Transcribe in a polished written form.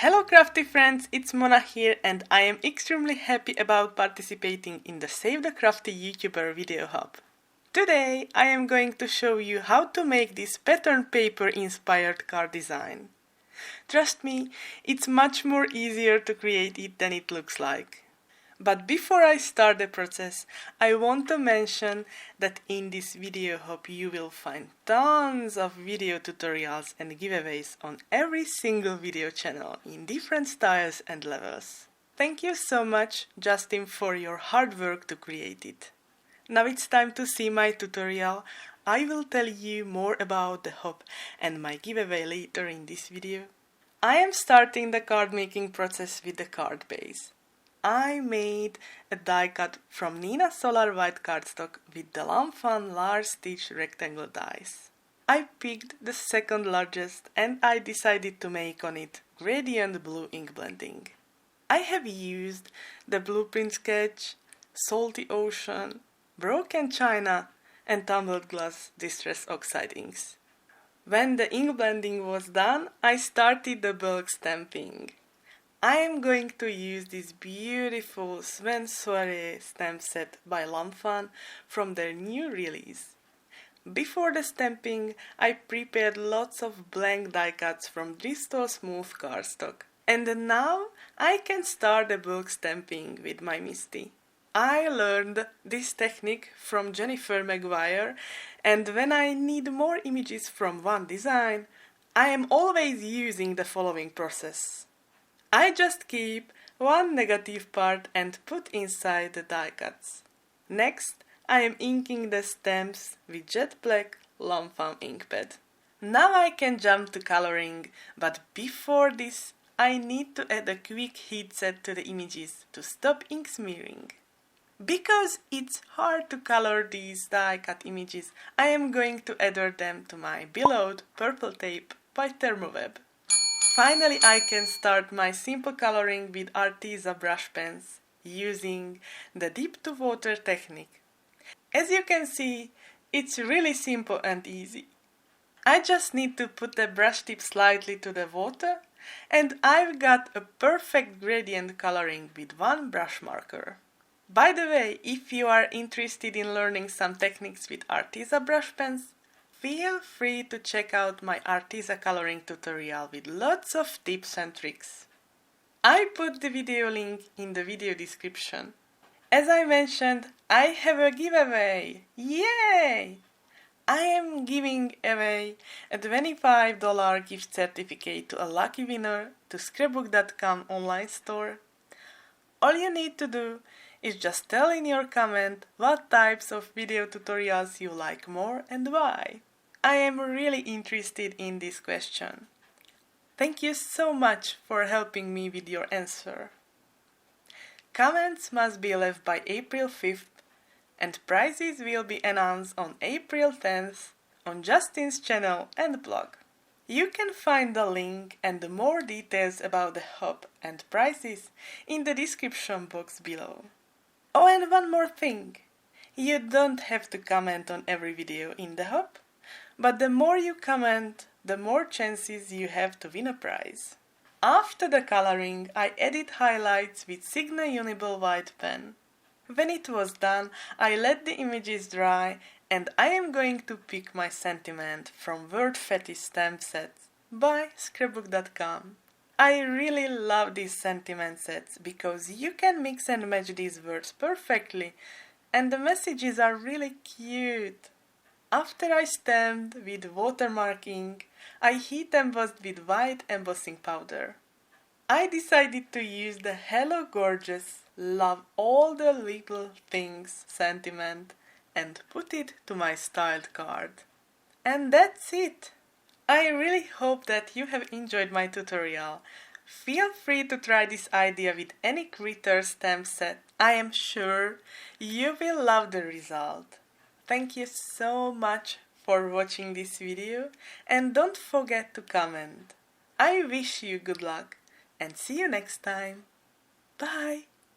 Hello crafty friends, it's Mona here and I am extremely happy about participating in the Save the Crafty YouTuber Video Hop. Today I am going to show you how to make this pattern paper inspired card design. Trust me, it's much more easier to create it than it looks like. But before I start the process, I want to mention that in this video hop you will find tons of video tutorials and giveaways on every single video channel in different styles and levels. Thank you so much, Justin, for your hard work to create it. Now it's time to see my tutorial. I will tell you more about the hop and my giveaway later in this video. I am starting the card making process with the card base. I made a die cut from Neenah Solar White cardstock with the Lawn Fawn large stitch rectangle dies. I picked the second largest and I decided to make on it gradient blue ink blending. I have used the blueprint sketch, salty ocean, broken china and tumbled glass distress oxide inks. When the ink blending was done, I started the bulk stamping. I am going to use this beautiful Swan Soiree stamp set by Lawn Fawn from their new release. Before the stamping, I prepared lots of blank die cuts from Bristol Smooth cardstock. And now I can start the bulk stamping with my Misty. I learned this technique from Jennifer Maguire, and when I need more images from one design, I am always using the following process. I just keep one negative part and put inside the die cuts. Next, I am inking the stamps with jet black Lawn Fawn ink pad. Now I can jump to coloring, but before this, I need to add a quick heat set to the images to stop ink smearing. Because it's hard to color these die cut images, I am going to adhere them to my beloved purple tape by Thermoweb. Finally, I can start my simple coloring with ARTEZA brush pens using the dip to water technique. As you can see, it's really simple and easy. I just need to put the brush tip slightly to the water and I've got a perfect gradient coloring with one brush marker. By the way, if you are interested in learning some techniques with ARTEZA brush pens, feel free to check out my ARTEZA coloring tutorial with lots of tips and tricks. I put the video link in the video description. As I mentioned, I have a giveaway! Yay! I am giving away a $25 gift certificate to a lucky winner to scrapbook.com online store. All you need to do is just tell in your comment what types of video tutorials you like more and why. I am really interested in this question. Thank you so much for helping me with your answer. Comments must be left by April 5th and prizes will be announced on April 10th on Justin's channel and blog. You can find the link and more details about the hop and prizes in the description box below. Oh, and one more thing. You don't have to comment on every video in the hop, but the more you comment, the more chances you have to win a prize. After the coloring, I added highlights with Sigma Uniball white pen. When it was done, I let the images dry and I am going to pick my sentiment from Wordfetti stamp sets by scrapbook.com. I really love these sentiment sets because you can mix and match these words perfectly and the messages are really cute. After I stamped with watermarking, I heat embossed with white embossing powder. I decided to use the Hello Gorgeous, Love All the Little Things sentiment and put it to my styled card. And that's it! I really hope that you have enjoyed my tutorial. Feel free to try this idea with any critter stamp set. I am sure you will love the result. Thank you so much for watching this video and don't forget to comment. I wish you good luck and see you next time. Bye!